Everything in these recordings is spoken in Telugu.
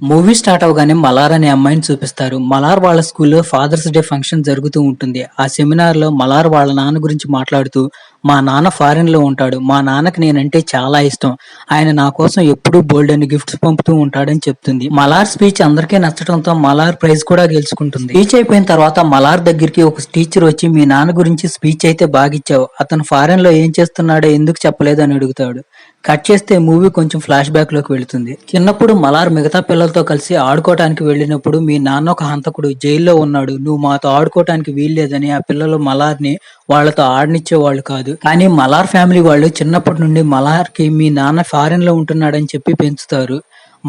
మూవీ స్టార్ట్ అవగానే మలార్ అనే అమ్మాయిని చూపిస్తారు. మలార్ వాళ్ళ స్కూల్లో ఫాదర్స్ డే ఫంక్షన్ జరుగుతూ ఉంటుంది. ఆ సెమినార్ లో మలార్ వాళ్ళ నాన్న గురించి మాట్లాడుతూ, మా నాన్న ఫారిన్ లో ఉంటాడు. మా నాన్నకి నేనంటే చాలా ఇష్టం. ఆయన నా కోసం ఎప్పుడూ బోల్డ్ అని గిఫ్ట్స్ పంపుతూ ఉంటాడని చెప్తుంది. మలార్ స్పీచ్ అందరికీ నచ్చడంతో మలార్ ప్రైజ్ కూడా గెలుచుకుంటుంది. స్పీచ్ అయిపోయిన తర్వాత మలార్ దగ్గరికి ఒక టీచర్ వచ్చి, మీ నాన్న గురించి స్పీచ్ అయితే బాగిచ్చావు, అతను ఫారిన్ లో ఏం చేస్తున్నాడో ఎందుకు చెప్పలేదు అని అడుగుతాడు. కట్ చేస్తే మూవీ కొంచెం ఫ్లాష్ బ్యాక్ లోకి వెళుతుంది. చిన్నప్పుడు మలార్ మిగతా పిల్లలతో కలిసి ఆడుకోవటానికి వెళ్ళినప్పుడు, మీ నాన్న ఒక హంతకుడు, జైల్లో ఉన్నాడు, నువ్వు మాతో ఆడుకోవటానికి వీల్లేదని ఆ పిల్లలు మలార్ ని వాళ్ళతో ఆడనిచ్చేవాళ్ళు కాదు. కానీ మలార్ ఫ్యామిలీ వాళ్ళు చిన్నప్పటి నుండి మలార్ కి మీ నాన్న ఫారిన్ లో ఉంటున్నాడని చెప్పి పెంచుతారు.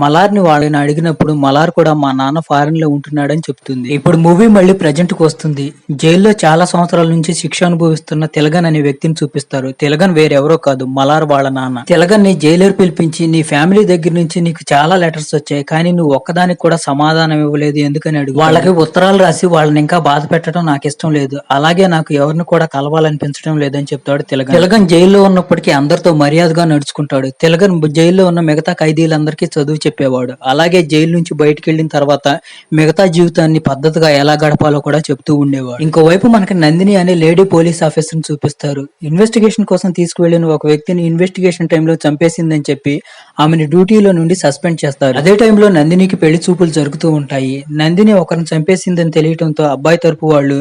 మలార్ ని వాళ్ళని అడిగినప్పుడు మలార్ కూడా మా నాన్న ఫారిన్ లో ఉంటున్నాడని చెప్తుంది. ఇప్పుడు మూవీ మళ్ళీ ప్రజెంట్ కు వస్తుంది. జైల్లో చాలా సంవత్సరాల నుంచి శిక్ష అనుభవిస్తున్న తిలగన్ అనే వ్యక్తిని చూపిస్తారు. తిలగన్ వేరెవరో కాదు, మలార్ వాళ్ళ నాన్న. తిలగన్ ని జైలర్ పిలిపించి, నీ ఫ్యామిలీ దగ్గర నుంచి నీకు చాలా లెటర్స్ వచ్చాయి, కానీ నువ్వు ఒక్కదానికి కూడా సమాధానం ఇవ్వలేదు ఎందుకని అడుగు. వాళ్ళకి ఉత్తరాలు రాసి వాళ్ళని ఇంకా బాధ పెట్టడం నాకు ఇష్టం లేదు, అలాగే నాకు ఎవరిని కూడా కలవాలనిపించడం లేదని చెప్తాడు తిలగన్. తిలగన్ జైల్లో ఉన్నప్పటికీ అందరితో మర్యాదగా నడుచుకుంటాడు. తిలగన్ జైల్లో ఉన్న మిగతా ఖైదీలందరికీ చదువు చెప్పేవాడు. అలాగే జైలు నుంచి బయటకు వెళ్లిన తర్వాత మిగతా జీవితాన్ని పద్ధతిగా ఎలా గడపాలో కూడా చెప్తూ ఉండేవాడు. ఇంకోవైపు మనకి నందిని అనే లేడీ పోలీస్ ఆఫీసర్ ని చూపిస్తారు. ఇన్వెస్టిగేషన్ కోసం తీసుకువెళ్లిన ఒక వ్యక్తిని ఇన్వెస్టిగేషన్ టైంలో చంపేసిందని చెప్పి ఆమెను డ్యూటీలో నుండి సస్పెండ్ చేస్తారు. అదే టైంలో నందినికి పెళ్లి చూపులు జరుగుతూ ఉంటాయి. నందిని ఒకరిని చంపేసిందని తెలియటంతో అబ్బాయి తరపు వాళ్ళు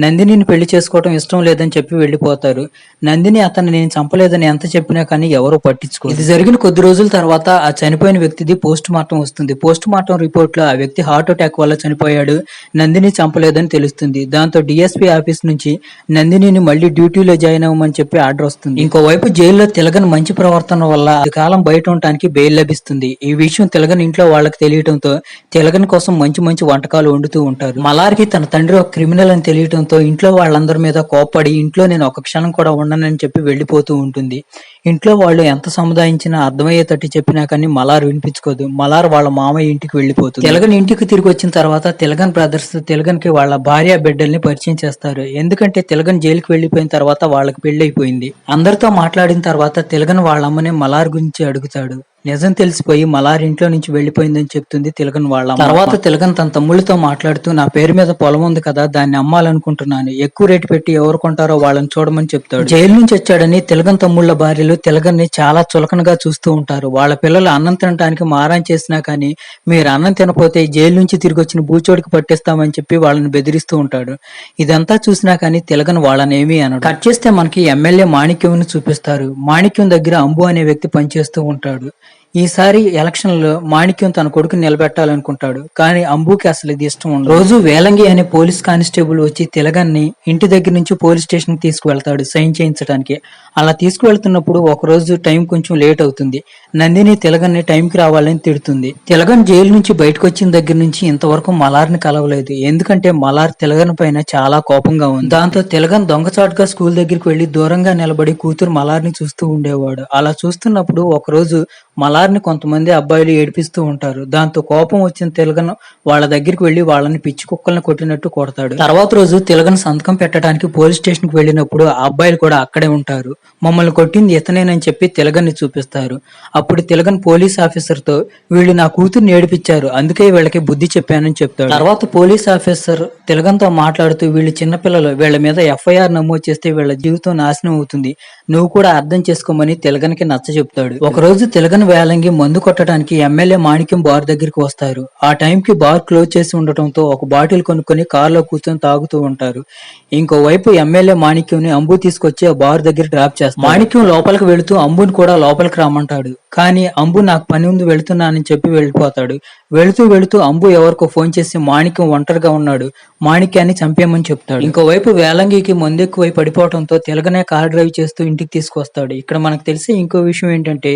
నందినిని పెళ్లి చేసుకోవడం ఇష్టం లేదని చెప్పి వెళ్లిపోతారు. నందిని అతన్ని నేను చంపలేదని ఎంత చెప్పినా కానీ ఎవరూ పట్టించుకోరు. ఇది జరిగిన కొద్ది రోజుల తర్వాత ఆ చనిపోయిన వ్యక్తిది పోస్ట్ మార్టం వస్తుంది. పోస్ట్ మార్టం రిపోర్ట్ లో ఆ వ్యక్తి హార్ట్ అటాక్ వల్ల చనిపోయాడు, నందిని చంపలేదని తెలుస్తుంది. దాంతో డిఎస్పీ ఆఫీస్ నుంచి నందినిని మళ్ళీ డ్యూటీలో జాయిన్ అవ్వమని చెప్పి ఆర్డర్ వస్తుంది. ఇంకోవైపు జైల్లో తిలగన్ మంచి ప్రవర్తన వల్ల కాలం బయట ఉండటానికి బెయిల్ లభిస్తుంది. ఈ విషయం తిలగన్ ఇంట్లో వాళ్ళకి తెలియటంతో తిలగన్ కోసం మంచి మంచి వంటకాలు వండుతూ ఉంటారు. మలార్కి తన తండ్రి ఒక క్రిమినల్ అని తెలియటంతో ఇంట్లో వాళ్ళందరి మీద కోప్పడి, ఇంట్లో నేను ఒక క్షణం కూడా ఉండనని చెప్పి వెళ్లిపోతూ ఉంటుంది. ఇంట్లో వాళ్ళు ఎంత సముదాయించినా అర్థమయ్యేటట్టు చెప్పినా కానీ మలార్ వినిపించుకోదు. మలార్ వాళ్ళ మామయ్య ఇంటికి వెళ్లిపోతుంది. తిలగన్ ఇంటికి తిరిగి వచ్చిన తర్వాత తిలగన్ బ్రదర్స్ తిలగన్ కి వాళ్ళ భార్య బిడ్డల్ని పరిచయం చేస్తారు. ఎందుకంటే తిలగన్ జైలుకి వెళ్లిపోయిన తర్వాత వాళ్ళకి పెళ్లి అయిపోయింది. అందరితో మాట్లాడిన తర్వాత తిలగన్ వాళ్ళ అమ్మని మలార్ గురించి అడుగుతాడు. నిజం తెలిసిపోయి మలార్ ఇంట్లో నుంచి వెళ్లిపోయిందని చెప్తుంది తిలగన్ వాళ్ళ అమ్మ. తర్వాత తిలగన్ తన తమ్ముళ్ళతో మాట్లాడుతూ, నా పేరు మీద పొలం ఉంది కదా, దాన్ని అమ్మాలనుకుంటున్నాను, ఎక్కువ రేటు పెట్టి ఎవరు కొంటారో వాళ్ళని చూడమని చెప్తాడు. జైలు నుంచి వచ్చాడని తిలగన్ తమ్ముళ్ళ భార్యలు తిలగన్ ని చాలా చులకనగా చూస్తూ ఉంటారు. వాళ్ళ పిల్లలు అన్నం తినడానికి మారం చేసినా కానీ, మీరు అన్నం తినపోతే జైలు నుంచి తిరిగి వచ్చిన బూచోడికి పట్టిస్తామని చెప్పి వాళ్ళని బెదిరిస్తూ ఉంటాడు. ఇదంతా చూసినా కానీ తిలగన్ వాళ్ళని ఏమీ అనడు. కట్ చేస్తే మనకి ఎమ్మెల్యే మాణిక్యం చూపిస్తారు. మాణిక్యం దగ్గర అంబు అనే వ్యక్తి పనిచేస్తూ ఉంటాడు. ఈసారి ఎలక్షన్ లో మాణిక్యం తన కొడుకుని నిలబెట్టాలనుకుంటాడు, కానీ అంబుకి అసలు ఇది ఇష్టం ఉండదు. రోజు వేలంగి అనే పోలీస్ కానిస్టేబుల్ వచ్చి తిలగన్ని ఇంటి దగ్గర నుంచి పోలీస్ స్టేషన్ కి తీసుకువెళ్తాడు సైన్ చేయించడానికి. అలా తీసుకువెళ్తున్నప్పుడు ఒక రోజు టైం కొంచెం లేట్ అవుతుంది. నందిని తిలగన్ని టైం కి రావాలని తిడుతుంది. తిలగన్ జైలు నుంచి బయటకు వచ్చిన దగ్గర నుంచి ఇంతవరకు మలార్ ని కలవలేదు. ఎందుకంటే మలార్ తిలగన్ పైన చాలా కోపంగా ఉంది. దాంతో తిలగన్ దొంగచాటుగా స్కూల్ దగ్గరికి వెళ్లి దూరంగా నిలబడి కూతురు మలార్ ని చూస్తూ ఉండేవాడు. అలా చూస్తున్నప్పుడు ఒక రోజు మలార్ ని కొంతమంది అబ్బాయిలు ఏడిపిస్తూ ఉంటారు. దాంతో కోపం వచ్చిన తిలగన్ వాళ్ళ దగ్గరికి వెళ్లి వాళ్ళని పిచ్చి కుక్కల్ని కొట్టినట్టు కొడతాడు. తర్వాత రోజు తిలగన్ సంతకం పెట్టడానికి పోలీస్ స్టేషన్ కి వెళ్ళినప్పుడు ఆ అబ్బాయిలు కూడా అక్కడే ఉంటారు. మమ్మల్ని కొట్టింది ఇతనేనని చెప్పి తిలగన్ ని చూపిస్తారు. అప్పుడు తిలగన్ పోలీస్ ఆఫీసర్ తో, వీళ్ళు నా కూతుర్ని ఏడిపించారు, అందుకే వీళ్ళకి బుద్ధి చెప్పానని చెప్తాడు. తర్వాత పోలీస్ ఆఫీసర్ తిలగన్ తో మాట్లాడుతూ, వీళ్ళు చిన్నపిల్లలు, వీళ్ళ మీద ఎఫ్ఐఆర్ నమోదు చేస్తే వీళ్ళ జీవితం నాశనం అవుతుంది, నువ్వు కూడా అర్థం చేసుకోమని తిలగన్ కి నచ్చ చెప్తాడు. ఒక రోజు తిలగన్ వేలంగి మందు కొట్టడానికి ఎమ్మెల్యే మాణిక్యం బార్ దగ్గరికి వస్తారు. ఆ టైం కి బార్ క్లోజ్ చేసి ఉండటంతో ఒక బాటిల్ కొనుక్కొని కారులో కూర్చొని తాగుతూ ఉంటారు. ఇంకోవైపు ఎమ్మెల్యే మాణిక్యం అంబు తీసుకొచ్చి ఆ బార్ దగ్గర డ్రాప్ చేస్తాడు. మాణిక్యం లోపలికి వెళుతూ అంబుని కూడా లోపలికి రామంటాడు. కానీ అంబు నాకు పని ఉంది వెళుతున్నానని చెప్పి వెళ్ళిపోతాడు. వెళుతూ వెళుతూ అంబు ఎవరికో ఫోన్ చేసి మాణిక్యం ఒంటరిగా ఉన్నాడు, మాణిక్యాన్ని చంపేయమని చెప్తాడు. ఇంకోవైపు వేలంగికి మందెక్కువై పడిపోవడంతో తిలగనే కార్ డ్రైవ్ చేస్తూ ఇంటికి తీసుకొస్తాడు. ఇక్కడ మనకు తెలిసే ఇంకో విషయం ఏంటంటే,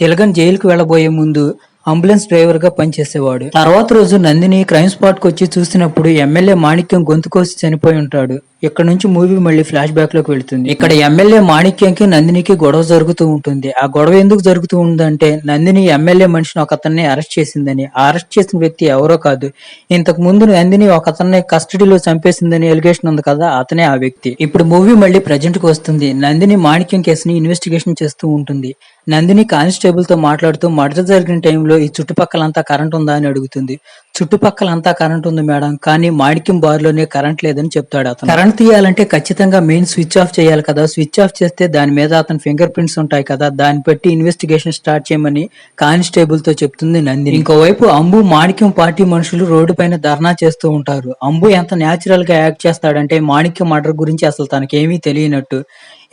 తిలగన్ జైలుకు వెళ్లబోయే ముందు అంబులెన్స్ డ్రైవర్ గా పనిచేసేవాడు. తర్వాత రోజు నందిని క్రైమ్ స్పాట్ కు వచ్చి చూసినప్పుడు ఎమ్మెల్యే మాణిక్యం గొంతు కోసి చనిపోయి ఉంటాడు. ఇక్కడ నుంచి మూవీ మళ్ళీ ఫ్లాష్ బ్యాక్ లోకి వెళ్తుంది. ఇక్కడ ఎమ్మెల్యే మాణిక్యంకి నందినికి గొడవ జరుగుతూ ఉంటుంది. ఆ గొడవ ఎందుకు జరుగుతూ ఉందంటే నందిని ఎమ్మెల్యే మనిషిని ఒక అతన్ని అరెస్ట్ చేసిందని. ఆ అరెస్ట్ చేసిన వ్యక్తి ఎవరో కాదు, ఇంతకు ముందు నందిని ఒక అతన్ని కస్టడీలో చంపేసిందని ఎలిగేషన్ ఉంది కదా, అతనే ఆ వ్యక్తి. ఇప్పుడు మూవీ మళ్ళీ ప్రజెంట్ కు వస్తుంది. నందిని మాణిక్యం కేసుని ఇన్వెస్టిగేషన్ చేస్తూ ఉంటుంది. నందిని కానిస్టేబుల్ తో మాట్లాడుతూ మర్డర్ జరిగిన టైంలో ఈ చుట్టుపక్కలంతా కరెంట్ ఉందా అని అడుగుతుంది. చుట్టుపక్కలంతా కరెంట్ ఉంది మేడం, కానీ మాణిక్యం బార్ లోనే కరెంట్ లేదని చెప్తాడు అతను. కరెంట్ తీయాలంటే ఖచ్చితంగా మెయిన్ స్విచ్ ఆఫ్ చేయాలి కదా, స్విచ్ ఆఫ్ చేస్తే దాని మీద అతని ఫింగర్ ప్రింట్స్ ఉంటాయి కదా, దాన్ని బట్టి ఇన్వెస్టిగేషన్ స్టార్ట్ చేయమని కానిస్టేబుల్ తో చెప్తుంది నందిని. ఇంకోవైపు అంబు మాణిక్యం పార్టీ మనుషులు రోడ్డు పైన ధర్నా చేస్తూ ఉంటారు. అంబు ఎంత న్యాచురల్ గా యాక్ట్ చేస్తాడంటే మాణిక్యం మర్డర్ గురించి అసలు తనకేమీ తెలియనట్టు.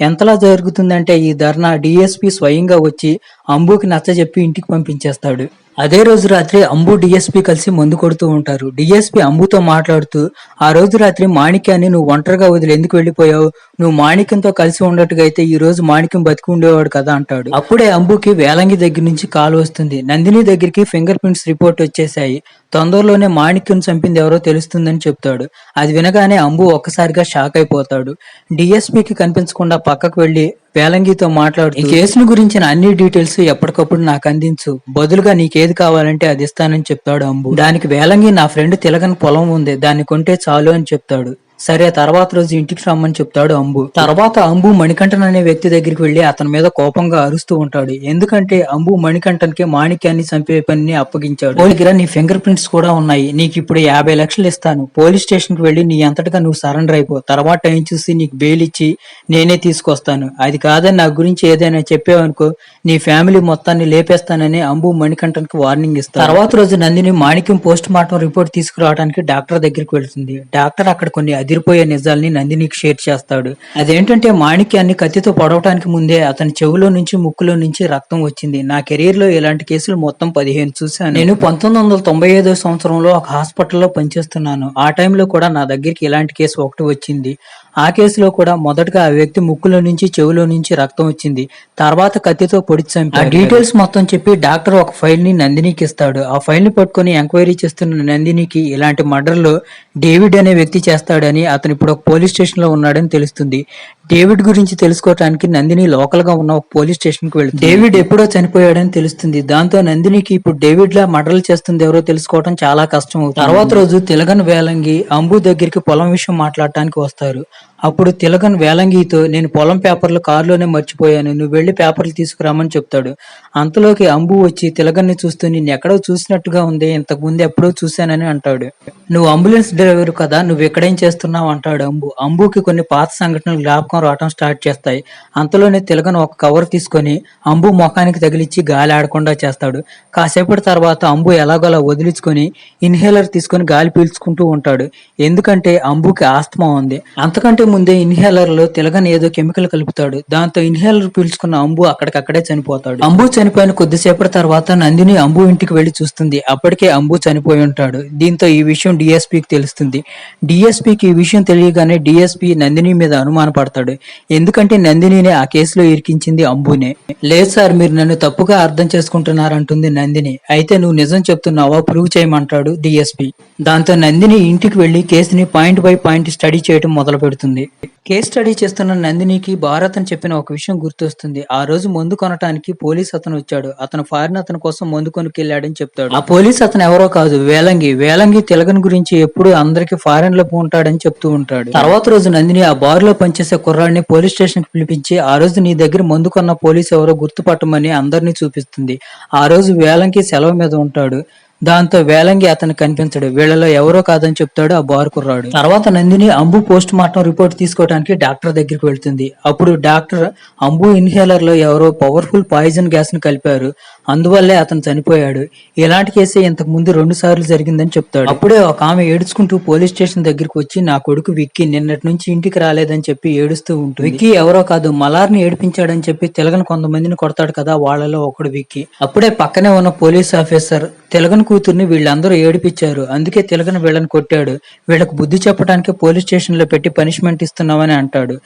ఎంతలా జరుగుతుందంటే ఈ ధర్నా డిఎస్పీ స్వయంగా వచ్చి అంబుకి నచ్చజెప్పి ఇంటికి పంపించేస్తాడు. అదే రోజు రాత్రి అంబు డిఎస్పీ కలిసి మందు కొడుతూ ఉంటారు. డిఎస్పీ అంబుతో మాట్లాడుతూ, ఆ రోజు రాత్రి మాణిక్యాన్ని నువ్వు ఒంటరిగా వదిలి ఎందుకు వెళ్లిపోయావు, నువ్వు మాణిక్యంతో కలిసి ఉండట్టుగా అయితే ఈ రోజు మాణిక్యం బతికి ఉండేవాడు కదా అంటాడు. అప్పుడే అంబుకి వేలంగి దగ్గర నుంచి కాల్ వస్తుంది. నందిని దగ్గరికి ఫింగర్ ప్రింట్స్ రిపోర్ట్ వచ్చేసాయి, తొందరలోనే మాణిక్యం చంపింది ఎవరో తెలుస్తుందని చెప్తాడు. అది వినగానే అంబు ఒక్కసారిగా షాక్ అయిపోతాడు. డిఎస్పీకి కనిపించకుండా పక్కకు వెళ్లి వేలంగితో మాట్లాడుతూ, ఈ కేసును గురించిన అన్ని డీటెయిల్స్ ఎప్పటికప్పుడు నాకు అందించు, బదులుగా నీకేది కావాలంటే అది ఇస్తానని చెప్తాడు అంబు. దానికి వేలంగి, నా ఫ్రెండ్ తిలకని పొలం ఉంది, దాన్ని కొంటే చాలు అని చెప్తాడు. సరే, తర్వాత రోజు ఇంటికి రమ్మని చెప్తాడు అంబు. తర్వాత అంబు మణికంఠన్ అనే వ్యక్తి దగ్గరికి వెళ్లి అతని మీద కోపంగా అరుస్తూ ఉంటాడు. ఎందుకంటే అంబు మణికంఠన్ కి మాణిక్యాన్ని చంపే పనిని అప్పగించాడు. దగ్గర నీ ఫింగర్ ప్రింట్స్ కూడా ఉన్నాయి, నీకు ఇప్పుడు 50 లక్షలు ఇస్తాను, పోలీస్ స్టేషన్ కి వెళ్లి నీ అంతటిగా నువ్వు సరెండర్ అయిపో, తర్వాత టైం చూసి నీకు బెయిల్ ఇచ్చి నేనే తీసుకొస్తాను, అది కాదని నా గురించి ఏదైనా చెప్పావనుకో నీ ఫ్యామిలీ మొత్తాన్ని లేపేస్తానని అంబు మణికంఠన్ కి వార్నింగ్ ఇస్తాడు. తర్వాత రోజు నందిని మాణిక్యం పోస్ట్ మార్టం రిపోర్ట్ తీసుకురావడానికి డాక్టర్ దగ్గరికి వెళ్తుంది. డాక్టర్ అక్కడ కొన్ని అదిరిపోయే నిజాల్ని నందినికి షేర్ చేస్తాడు. అదేంటంటే మాణిక్యాన్ని కత్తితో పొడవటానికి ముందే అతని చెవులో నుంచి ముక్కులో నుంచి రక్తం వచ్చింది. నా కెరీర్ లో ఇలాంటి కేసులు మొత్తం 15 చూశాను. నేను 1995 సంవత్సరంలో ఒక హాస్పిటల్లో పనిచేస్తున్నాను. ఆ టైంలో కూడా నా దగ్గరికి ఇలాంటి కేసు ఒకటి వచ్చింది. ఆ కేసులో కూడా మొదటగా ఆ వ్యక్తి ముక్కులో నుంచి చెవులో నుంచి రక్తం వచ్చింది, తర్వాత కత్తితో పొడిచి చంపారు. ఆ డీటెయిల్స్ మొత్తం చెప్పి డాక్టర్ ఒక ఫైల్ ని నందినికి ఇస్తాడు. ఆ ఫైల్ ని పట్టుకుని ఎంక్వైరీ చేస్తున్న నందినికి ఇలాంటి మర్డర్ లో డేవిడ్ అనే వ్యక్తి చేస్తాడని, అతను ఇప్పుడు ఒక పోలీస్ స్టేషన్ లో ఉన్నాడని తెలుస్తుంది. డేవిడ్ గురించి తెలుసుకోవడానికి నందిని లోకల్ గా ఉన్న ఒక పోలీస్ స్టేషన్ కి వెళ్తుంది. డేవిడ్ ఎప్పుడో చనిపోయాడని తెలుస్తుంది. దాంతో నందినికి ఇప్పుడు డేవిడ్ లా మర్డర్లు చేస్తుంది ఎవరో తెలుసుకోవడం చాలా కష్టం అవుతుంది. తర్వాత రోజు తిలగన్ వేలంగి అంబు దగ్గరికి పొలం విషయం మాట్లాడటానికి వస్తారు. అప్పుడు తిలగన్ వేలంగితో, నేను పొలం పేపర్లు కారులోనే మర్చిపోయాను, నువ్వు వెళ్లి పేపర్లు తీసుకురామని చెప్తాడు. అంతలోకి అంబు వచ్చి తిలగన్ ని చూస్తూ, నిన్ను ఎక్కడో చూసినట్టుగా ఉంది, ఇంతకు ముందు ఎప్పుడో చూశానని అంటాడు. నువ్వు అంబులెన్స్ డ్రైవర్ కదా, నువ్వు ఎక్కడేం చేస్తున్నావు అంటాడు అంబు. అంబుకి కొన్ని పాత సంఘటనలు జ్ఞాపకం రావటం స్టార్ట్ చేస్తాయి. అంతలోనే తిలగన్ ఒక కవర్ తీసుకొని అంబు ముఖానికి తగిలిచ్చి గాలి ఆడకుండా చేస్తాడు. కాసేపటి తర్వాత అంబు ఎలాగోలా వదిలించుకొని ఇన్హేలర్ తీసుకొని గాలి పీల్చుకుంటూ ఉంటాడు. ఎందుకంటే అంబుకి ఆస్తమా ఉంది. అంతకంటే ముందే ఇన్హేలర్ లో తిలగన్ ఏదో కెమికల్ కలుపుతాడు. దాంతో ఇన్హేలర్ పీల్చుకున్న అంబు అక్కడికక్కడే చనిపోతాడు. అంబు చనిపోయిన కొద్దిసేపటి తర్వాత నందిని అంబు ఇంటికి వెళ్లి చూస్తుంది. అప్పటికే అంబు చనిపోయి ఉంటాడు. దీంతో ఈ విషయం డిఎస్పీకి తెలుస్తుంది. డిఎస్పీకి ఈ విషయం తెలియగానే డిఎస్పీ నందిని మీద అనుమాన పడతాడు. ఎందుకంటే నందినినే ఆ కేసులో ఇరికించింది అంబునే. లేదు సార్, మీరు నన్ను తప్పుగా అర్థం చేసుకుంటున్నారంటుంది నందిని. అయితే నువ్వు నిజం చెప్తున్నావా, ప్రూవ్ చేయమంటాడు డిఎస్పీ. దాంతో నందిని ఇంటికి వెళ్లి కేసుని పాయింట్ బై పాయింట్ స్టడీ చేయడం మొదలు పెడుతుంది. కేస్ స్టడీ చేస్తున్న నందినికి భారత్ అని చెప్పిన ఒక విషయం గుర్తొస్తుంది. ఆ రోజు మందు కొనటానికి పోలీస్ అతను వచ్చాడు. అతను ఫారిన్ అతని కోసం మందు కొనుకెళ్ళాడని చెప్తాడు. ఆ పోలీస్ అతను ఎవరో కాదు, వేలంగి. వేలంగి తిలగన్ గురించి ఎప్పుడు అందరికి ఫారిన్ లో ఉంటాడని చెప్తూ ఉంటాడు. తర్వాత రోజు నందిని ఆ బార్ లో పనిచేసే కుర్రాడిని పోలీస్ స్టేషన్ కి పిలిపించి, ఆ రోజు నీ దగ్గర మందు కొన్న పోలీస్ ఎవరో గుర్తుపట్టమని అందరినీ చూపిస్తుంది. ఆ రోజు వేలంగి సెలవు మీద ఉంటాడు. దాంతో వేలంగి అతను కనిపించడు. వీళ్ళలో ఎవరో కాదని చెప్తాడు ఆ బార్ కుర్రాడు. తర్వాత నందిని అంబు పోస్ట్ మార్టం రిపోర్ట్ తీసుకోవడానికి డాక్టర్ దగ్గరికి వెళ్తుంది. అప్పుడు డాక్టర్, అంబు ఇన్హేలర్ లో ఎవరో పవర్ఫుల్ పాయిజన్ గ్యాస్ ని కలిపారు, అందువల్లే అతను చనిపోయాడు. ఇలాంటి కేసే ఇంతకు ముందు 2 సార్లు జరిగిందని చెప్తాడు. అప్పుడే ఒక ఆమె ఏడుచుకుంటూ పోలీస్ స్టేషన్ దగ్గరికి వచ్చి, నా కొడుకు విక్కీ నిన్నటి నుంచి ఇంటికి రాలేదని చెప్పి ఏడుస్తూ ఉంటుంది. విక్కీ ఎవరో కాదు, మలార్ని ఏడిపించాడని చెప్పి తిలగన్ కొంతమందిని కొడతాడు కదా, వాళ్ళలో ఒకడు విక్కీ. అప్పుడే పక్కనే ఉన్న పోలీస్ ఆఫీసర్ తిలకన్ కూతుర్ని వీళ్ళందరూ ఏడిపించారు. అందుకే తిలకన్ వీళ్ళని కొట్టాడు. వీళ్ళకు బుద్ధి చెప్పడానికి పోలీస్ స్టేషన్ లో పెట్టి పనిష్మెంట్ ఇస్తున్నామని అంటాడు.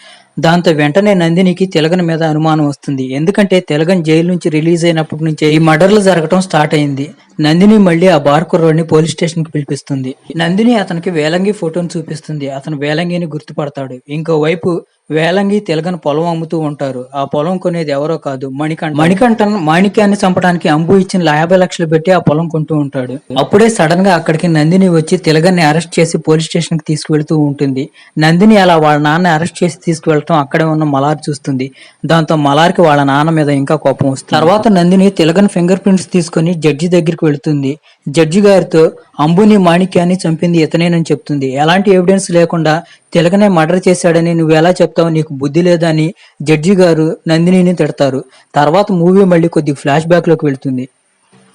దాంతో వెంటనే నందినికి తిలకన్ మీద అనుమానం వస్తుంది. ఎందుకంటే తిలకన్ జైలు నుంచి రిలీజ్ అయినప్పటి నుంచే ఈ మర్డర్లు జరగటం స్టార్ట్ అయింది. నందిని మళ్ళీ ఆ బార్ కుర్రోడిని పోలీస్ స్టేషన్ కి పిలిపిస్తుంది. నందిని అతనికి వేలంగి ఫోటోను చూపిస్తుంది. అతను వేలంగిని గుర్తుపడతాడు. ఇంకోవైపు వేలంగి తిలకన్ పొలం అమ్ముతూ ఉంటారు. ఆ పొలం కొనేది ఎవరో కాదు, మణికంఠన్ మాణిక్యాన్ని చంపడానికి అంబు ఇచ్చిన 50 లక్షలు పెట్టి ఆ పొలం కొంటూ ఉంటాడు. అప్పుడే సడన్ గా అక్కడికి నందిని వచ్చి తిలకన్ని అరెస్ట్ చేసి పోలీస్ స్టేషన్ కి తీసుకువెళ్తూ ఉంటుంది. నందిని అలా వాళ్ళ నాన్న అరెస్ట్ చేసి తీసుకువెళ్ళటం అక్కడే ఉన్న మలార్ చూస్తుంది. దాంతో మలార్కి వాళ్ళ నాన్న మీద ఇంకా కోపం వస్తుంది. తర్వాత నందిని తిలకన్ ఫింగర్ ప్రింట్స్ తీసుకుని జడ్జి దగ్గరికి వెళ్తుంది. జడ్జి గారితో అంబుని మాణిక్యాన్ని చంపింది ఇతనేనని చెప్తుంది. ఎలాంటి ఎవిడెన్స్ లేకుండా తిలకనే మర్డర్ చేశాడని నువ్వు ఎలా చెప్తావు, నీకు బుద్ధి లేదని జడ్జి గారు నందినిని తిడతారు. తర్వాత మూవీ మళ్ళీ కొద్ది ఫ్లాష్ బ్యాక్ లోకి వెళ్తుంది.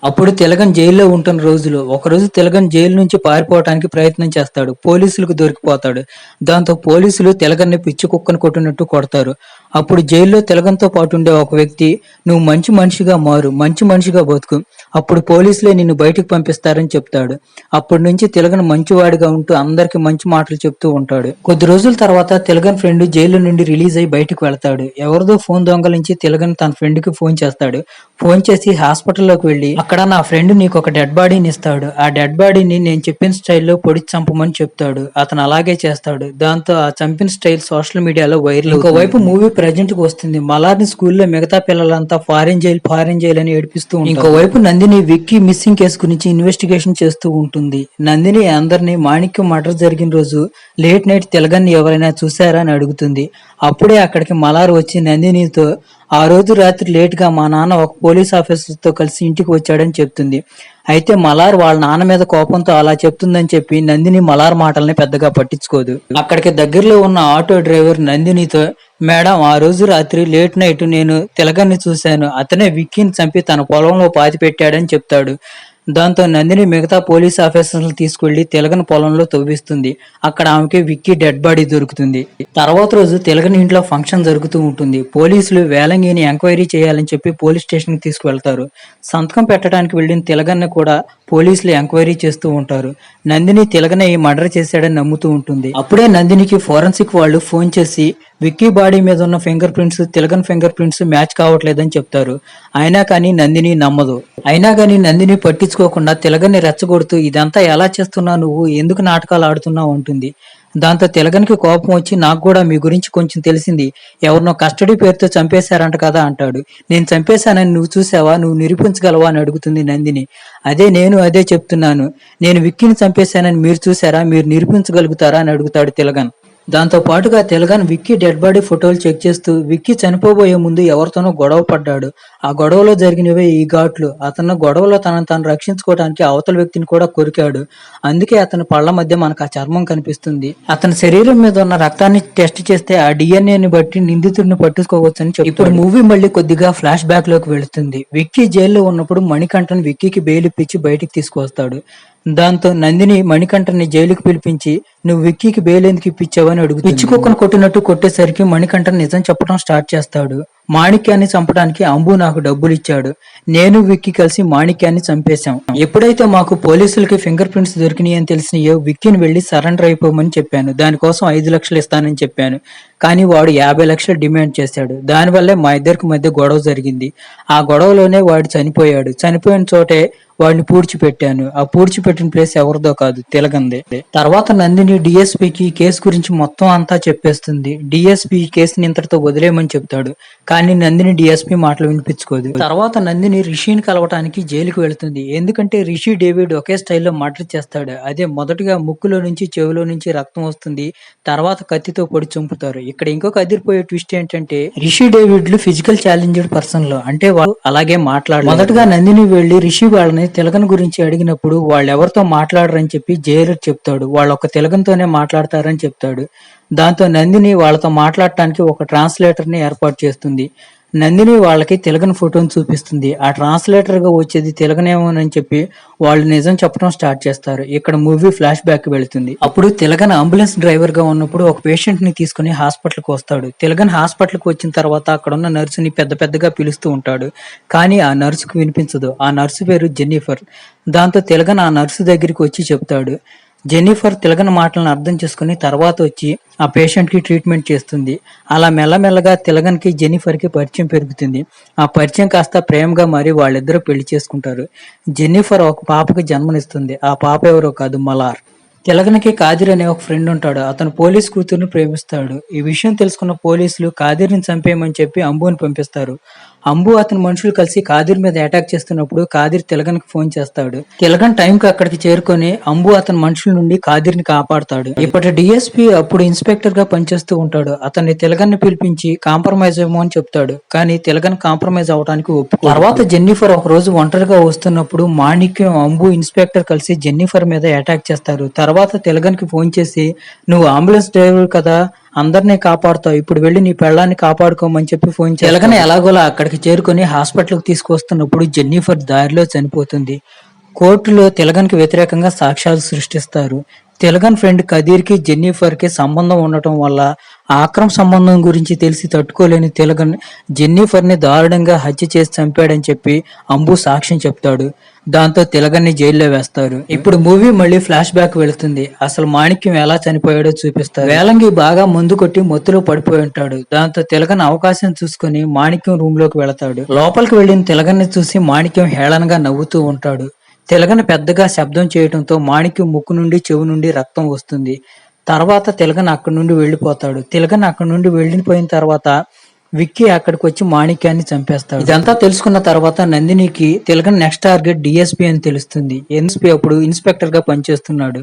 అప్పుడు తిలకన్ జైల్లో ఉంటున్న రోజులు ఒకరోజు తిలకన్ జైలు నుంచి పారిపోవడానికి ప్రయత్నం చేస్తాడు. పోలీసులకు దొరికిపోతాడు. దాంతో పోలీసులు తిలకన్ని పిచ్చి కుక్కను కొట్టినట్టు కొడతారు. అప్పుడు జైల్లో తిలకన్తో పాటు ఉండే ఒక వ్యక్తి నువ్వు మంచి మనిషిగా మారు, మంచి మనిషిగా బతుకు, అప్పుడు పోలీసులే నిన్ను బయటకు పంపిస్తారని చెప్తాడు. అప్పటి నుంచి తిలకన్ మంచివాడిగా ఉంటూ అందరికి మంచి మాటలు చెప్తూ ఉంటాడు. కొద్ది రోజుల తర్వాత తిలకన్ ఫ్రెండ్ జైలు నుండి రిలీజ్ అయి బయటకు వెళ్తాడు. ఎవరిదో ఫోన్ దొంగలించి తిలకన్ తన ఫ్రెండ్ కి ఫోన్ చేస్తాడు. ఫోన్ చేసి హాస్పిటల్లోకి వెళ్లి అక్కడ నా ఫ్రెండ్ నీకు ఒక డెడ్ బాడీని ఇస్తాడు. ఆ డెడ్ బాడీని నేను చెప్పిన స్టైల్లో పొడి చంపమని చెప్తాడు. అతను అలాగే చేస్తాడు. దాంతో ఆ చంపిన స్టైల్ సోషల్ మీడియాలో వైరల్. ఇంకోవైపు మూవీ ప్రెజెంట్ కి వస్తుంది. మలార్ని స్కూల్లో మిగతా పిల్లలంతా ఫారిన్ జైల్ అని ఏడిపిస్తూ ఉంటారు. ఇంకోవైపు నందిని విక్కీ మిస్సింగ్ కేసు గురించి ఇన్వెస్టిగేషన్ చేస్తూ ఉంటుంది. నందిని అందరినీ మాణిక్యం మర్డర్ జరిగిన రోజు లేట్ నైట్ తిలకన్ని ఎవరైనా చూసారా అని అడుగుతుంది. అప్పుడే అక్కడికి మలార్ వచ్చి నందినితో ఆ రోజు రాత్రి లేట్ గా మా నాన్న ఒక పోలీస్ ఆఫీసర్ తో కలిసి ఇంటికి వచ్చాడని చెప్తుంది. అయితే మలార్ వాళ్ళ నాన్న మీద కోపంతో అలా చెప్తుందని చెప్పి నందిని మలార్ మాటల్ని పెద్దగా పట్టించుకోదు. అక్కడికి దగ్గరలో ఉన్న ఆటో డ్రైవర్ నందినితో మేడం ఆ రోజు రాత్రి లేట్ నైట్ నేను తిలకన్ని చూశాను, అతనే విక్కీని చంపి తన పొలంలో పాతి పెట్టాడని చెప్తాడు. దాంతో నందిని మిగతా పోలీస్ ఆఫీసర్లు తీసుకెళ్లి తిలకన్ పొలంలో తవ్విస్తుంది. అక్కడ ఆమెకి విక్కీ డెడ్ బాడీ దొరుకుతుంది. తర్వాత రోజు తిలకన్ ఇంట్లో ఫంక్షన్ జరుగుతూ ఉంటుంది. పోలీసులు వేలంగిని ఎంక్వైరీ చేయాలని చెప్పి పోలీస్ స్టేషన్ కి తీసుకువెళ్తారు. సంతకం పెట్టడానికి వెళ్లిన తిలకన్ని కూడా పోలీసులు ఎంక్వైరీ చేస్తూ ఉంటారు. నందిని తిలకనే ఈ మర్డర్ చేశాడని నమ్ముతూ ఉంటుంది. అప్పుడే నందినికి ఫోరెన్సిక్ వాళ్ళు ఫోన్ చేసి విక్కీ బాడీ మీద ఉన్న finger prints Tilakan finger prints match కావట్లేదని చెప్తారు. అయినా కానీ నందిని నమ్మదు. అయినా కానీ నందిని పట్టించుకోకుండా తిలకన్ని రెచ్చగొడుతూ ఇదంతా ఎలా చేస్తున్నావు, నువ్వు ఎందుకు నాటకాలు ఆడుతున్నావు అంటుంది. దాంతో తిలకన్కి కోపం వచ్చి నాకు కూడా మీ గురించి కొంచెం తెలిసింది, ఎవరినో కస్టడీ పేరుతో చంపేశారంట కదా అంటాడు. నేను చంపేశానని నువ్వు చూసావా, నువ్వు నిరూపించగలవా అని అడుగుతుంది నందిని. అదే చెప్తున్నాను, నేను విక్కీని చంపేశానని మీరు చూసారా, మీరు నిరూపించగలుగుతారా అని అడుగుతాడు తిలకన్. దాంతో పాటుగా తిలకన్ విక్కీ డెడ్ బాడీ ఫోటోలు చెక్ చేస్తూ విక్కీ చనిపోబోయే ముందు ఎవరితోనో గొడవ పడ్డాడు. ఆ గొడవలో జరిగినవే ఈ ఘాట్లు. అతను గొడవలో తనను తాను రక్షించుకోవడానికి అవతల వ్యక్తిని కూడా కొరికాడు. అందుకే అతని పళ్ల మధ్య మనకు ఆ చర్మం కనిపిస్తుంది. అతని శరీరం మీద ఉన్న రక్తాన్ని టెస్ట్ చేస్తే ఆ డిఎన్ఏని బట్టి నిందితుడిని పట్టుకోవచ్చని చెప్పాడు. ఇప్పుడు మూవీ మళ్ళీ కొద్దిగా ఫ్లాష్ బ్యాక్ లోకి వెళుతుంది. విక్కీ జైల్లో ఉన్నప్పుడు మణికంఠన్ విక్కీకి బెయిల్ ఇప్పించి బయటికి తీసుకువస్తాడు. దాంతో నందిని మణికంఠన్ని జైలుకి పిలిపించి నువ్వు విక్కీకి బెయిల్ ఎందుకు ఇప్పించావని అడుగుతుంది. పిచ్చి కుక్కను కొట్టినట్టు కొట్టేసరికి మణికంఠన్ నిజం చెప్పడం స్టార్ట్ చేస్తాడు. మాణిక్యాన్ని చంపడానికి అంబు నాకు డబ్బులు ఇచ్చాడు, నేను విక్కీ కలిసి మాణిక్యాన్ని చంపేశాం. ఎప్పుడైతే మాకు పోలీసులకి ఫింగర్ ప్రింట్స్ దొరికినాయి అని తెలిసినాయో విక్కీని వెళ్లి సరెండర్ అయిపోమని చెప్పాను. దానికోసం 5 లక్షలు ఇస్తానని చెప్పాను. కానీ వాడు 50 లక్షలు డిమాండ్ చేశాడు. దానివల్లే మా ఇద్దరికి మధ్య గొడవ జరిగింది. ఆ గొడవలోనే వాడు చనిపోయాడు. చనిపోయిన చోటే వాడిని పూడ్చిపెట్టాను. ఆ పూడ్చిపెట్టిన ప్లేస్ ఎవరిదో కాదు, తిలకందే. తర్వాత నందిని డిఎస్పీకి కేసు గురించి మొత్తం అంతా చెప్పేస్తుంది. డిఎస్పీ కేసుని ఇంతటితో వదిలేయమని చెప్తాడు. కానీ నందిని డిఎస్పీ మాటలు వినిపించుకోదు. తర్వాత నందిని రిషిని కలవటానికి జైలుకు వెళుతుంది. ఎందుకంటే రిషి డేవిడ్ ఒకే స్టైల్లో మర్డర్ చేస్తాడు. అదే మొదటగా ముక్కులో నుంచి చెవిలో నుంచి రక్తం వస్తుంది, తర్వాత కత్తితో పొడి చంపుతారు. ఇక్కడ ఇంకొక అదిరిపోయే ట్విస్ట్ ఏంటంటే రిషి డేవిడ్లు ఫిజికల్ ఛాలెంజ్డ్ పర్సన్లు, అంటే వాళ్ళు అలాగే మాట్లాడారు. మొదటగా నందిని వెళ్లి రిషి వాళ్ళని తిలకన్ గురించి అడిగినప్పుడు వాళ్ళు ఎవరితో మాట్లాడరని చెప్పి జైలర్ చెప్తాడు. వాళ్ళు ఒక తిలకన్తోనే మాట్లాడతారని చెప్తాడు. దాంతో నందిని వాళ్ళతో మాట్లాడటానికి ఒక ట్రాన్స్లేటర్ ని ఏర్పాటు చేస్తుంది. నందిని వాళ్ళకి తిలకన్ ఫోటోని చూపిస్తుంది. ఆ ట్రాన్స్లేటర్ గా వచ్చేది తిలకనేమోనని చెప్పి వాళ్ళు నిజం చెప్పడం స్టార్ట్ చేస్తారు. ఇక్కడ మూవీ ఫ్లాష్ బ్యాక్ వెళుతుంది. అప్పుడు తిలకన్ అంబులెన్స్ డ్రైవర్ గా ఉన్నప్పుడు ఒక పేషెంట్ ని తీసుకుని హాస్పిటల్ కి వస్తాడు. తిలకన్ హాస్పిటల్ కి వచ్చిన తర్వాత అక్కడ ఉన్న నర్సుని పెద్ద పెద్దగా పిలుస్తూ ఉంటాడు. కానీ ఆ నర్సుకు వినిపించదు. ఆ నర్సు పేరు జెన్నిఫర్. దాంతో తిలకన్ ఆ నర్సు దగ్గరికి వచ్చి చెప్తాడు. జెన్నిఫర్ తిలకన్ మాటలను అర్థం చేసుకుని తర్వాత వచ్చి ఆ పేషెంట్ కి ట్రీట్మెంట్ చేస్తుంది. అలా మెల్లమెల్లగా తిలకన్ కి జెన్నిఫర్ కి పరిచయం పెరుగుతుంది. ఆ పరిచయం కాస్త ప్రేమగా మారి వాళ్ళిద్దరూ పెళ్లి చేసుకుంటారు. జెన్నిఫర్ ఒక పాపకి జన్మనిస్తుంది. ఆ పాప ఎవరో కాదు, మలార్. తిలకన్కి కాదిర్ అనే ఒక ఫ్రెండ్ ఉంటాడు. అతను పోలీస్ కూతుర్ని ప్రేమిస్తాడు. ఈ విషయం తెలుసుకున్న పోలీసులు కాదిర్ని చంపేయమని చెప్పి అంబుని పంపిస్తారు. అంబు అతని మనుషులు కలిసి కాదిర్ మీద అటాక్ చేస్తున్నప్పుడు కాదిర్ తిలకన్కి ఫోన్ చేస్తాడు. తిలకన్ టైంకి అక్కడికి చేరుకొని అంబు అతని మనుషుల నుండి కాదిర్ని కాపాడుతాడు. ఇప్పటి డిఎస్పీ అప్పుడు ఇన్స్పెక్టర్ గా పనిచేస్తూ ఉంటాడు. అతన్ని తిలకన్ని పిలిపించి కాంప్రమైజ్ ఏమో అని చెప్తాడు. కానీ తిలకన్ కాంప్రమైజ్ అవడానికి ఒప్పుకోడు. తర్వాత జెన్నిఫర్ ఒక రోజు ఒంటరిగా వస్తున్నప్పుడు మాణిక్యం, అంబు, ఇన్స్పెక్టర్ కలిసి జెన్నిఫర్ మీద అటాక్ చేస్తారు. తర్వాత తిలకన్ కి ఫోన్ చేసి, నువ్వు అంబులెన్స్ డ్రైవర్ కదా, అందరినీ కాపాడుతావు, ఇప్పుడు వెళ్ళి నీ పెళ్ళాన్ని కాపాడుకోమని చెప్పి ఫోన్ చేసి తిలకన్ ఎలాగోలా అక్కడికి చేరుకొని హాస్పిటల్ కి తీసుకొస్తున్నప్పుడు జెన్నిఫర్ దారిలో చనిపోతుంది. కోర్టులో తిలకన్ కి వ్యతిరేకంగా సాక్ష్యాలు సృష్టిస్తారు. తిలకన్ ఫ్రెండ్ కదీర్ కి జెన్నిఫర్ కి సంబంధం ఉండటం వల్ల ఆక్రమ సంబంధం గురించి తెలిసి తట్టుకోలేని తిలకన్ జెన్నిఫర్ ని దారుణంగా హత్య చేసి చంపాడని చెప్పి అంబు సాక్ష్యం చెప్తాడు. దాంతో తిలకన్ ని జైల్లో వేస్తారు. ఇప్పుడు మూవీ మళ్ళీ ఫ్లాష్ బ్యాక్ వెళుతుంది. అసలు మాణిక్యం ఎలా చనిపోయాడో చూపిస్తారు. వేలంగి బాగా మందు కొట్టి మొత్తులో పడిపోయి ఉంటాడు. దాంతో తిలకన్ అవకాశం చూసుకుని మాణిక్యం రూమ్ లోకి వెళతాడు. లోపలికి వెళ్లిన తిలకన్ ని చూసి మాణిక్యం హేళనగా నవ్వుతూ ఉంటాడు. తిలకన్ పెద్దగా శబ్దం చేయడంతో మాణిక్యం ముక్కు నుండి చెవి నుండి రక్తం వస్తుంది. తర్వాత తిలకన్ అక్కడి నుండి వెళ్లిపోతాడు. తిలకన్ అక్కడి నుండి వెళ్లిపోయిన తర్వాత విక్కీ అక్కడికి వచ్చి మాణిక్యాన్ని చంపేస్తాడు. ఇదంతా తెలుసుకున్న తర్వాత నందినికి తిలకన్ నెక్స్ట్ టార్గెట్ డిఎస్పీ అని తెలుస్తుంది. ఎన్ఎస్పీ అప్పుడు ఇన్స్పెక్టర్ గా పనిచేస్తున్నాడు.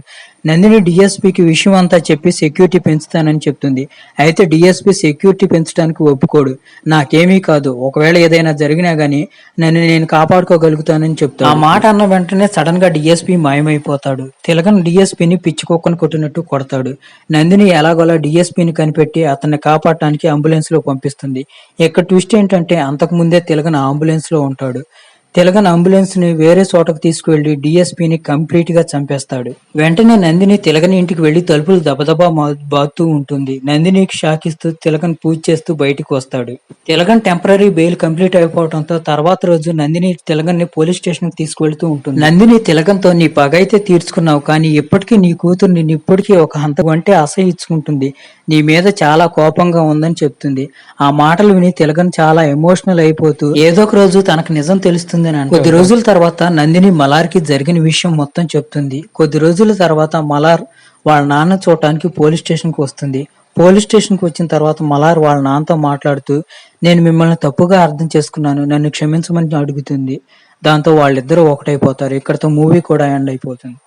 నందిని డిఎస్పీకి విషయం అంతా చెప్పి సెక్యూరిటీ పెంచుతానని చెప్తుంది. అయితే డిఎస్పీ సెక్యూరిటీ పెంచడానికి ఒప్పుకోడు. నాకేమీ కాదు, ఒకవేళ ఏదైనా జరిగినా గానీ నన్ను నేను కాపాడుకోగలుగుతానని చెప్తాడు. ఆ మాట అన్న వెంటనే సడన్ గా డిఎస్పీ మాయమైపోతాడు. తిలకన్ డిఎస్పీని పిచ్చికొక్కను కొట్టినట్టు కొడతాడు. నందిని ఎలాగోలా డిఎస్పీని కనిపెట్టి అతన్ని కాపాడటానికి అంబులెన్స్ లో పంపిస్తుంది. ఇక్కడ ట్విస్ట్ ఏంటంటే అంతకు ముందే తిలకన్ అంబులెన్స్ లో ఉంటాడు. తిలకన్ అంబులెన్స్ ని వేరే చోటకు తీసుకువెళ్లి డిఎస్పీని కంప్లీట్ గా చంపేస్తాడు. వెంటనే నందిని తిలకన్ ఇంటికి వెళ్లి తలుపులు దబదబా బాదుతూ ఉంటుంది. నందినికి షాక్ ఇస్తూ తిలకన్ పూజ చేస్తూ బయటికి వస్తాడు. తిలకన్ టెంపరీ బెయిల్ కంప్లీట్ అయిపోవడంతో తర్వాత రోజు నందిని తిలకన్ ని పోలీస్ స్టేషన్ కి తీసుకువెళ్తూ ఉంటుంది. నందిని తిలకన్ తో నీ పగ అయితే తీర్చుకున్నావు, కానీ ఇప్పటికీ నీ కూతురు నిన్ను ఇప్పటికీ ఒక హంతకంటే అసహించుకుంటుంది, నీ మీద చాలా కోపంగా ఉందని చెప్తుంది. ఆ మాటలు విని తిలకన్ చాలా ఎమోషనల్ అయిపోతూ ఏదో ఒక రోజు తనకు నిజం తెలుస్తుంది. కొద్ది రోజుల తర్వాత నందిని మలార్ కి జరిగిన విషయం మొత్తం చెప్తుంది. కొద్ది రోజుల తర్వాత మలార్ వాళ్ళ నాన్న చూడటానికి పోలీస్ స్టేషన్ కి వస్తుంది. పోలీస్ స్టేషన్ కి వచ్చిన తర్వాత మలార్ వాళ్ళ నాన్నతో మాట్లాడుతూ, నేను మిమ్మల్ని తప్పుగా అర్థం చేసుకున్నాను, నన్ను క్షమించమని అడుగుతుంది. దాంతో వాళ్ళిద్దరూ ఒకటైపోతారు. ఇక్కడతో మూవీ కూడా ఎండ్ అయిపోతుంది.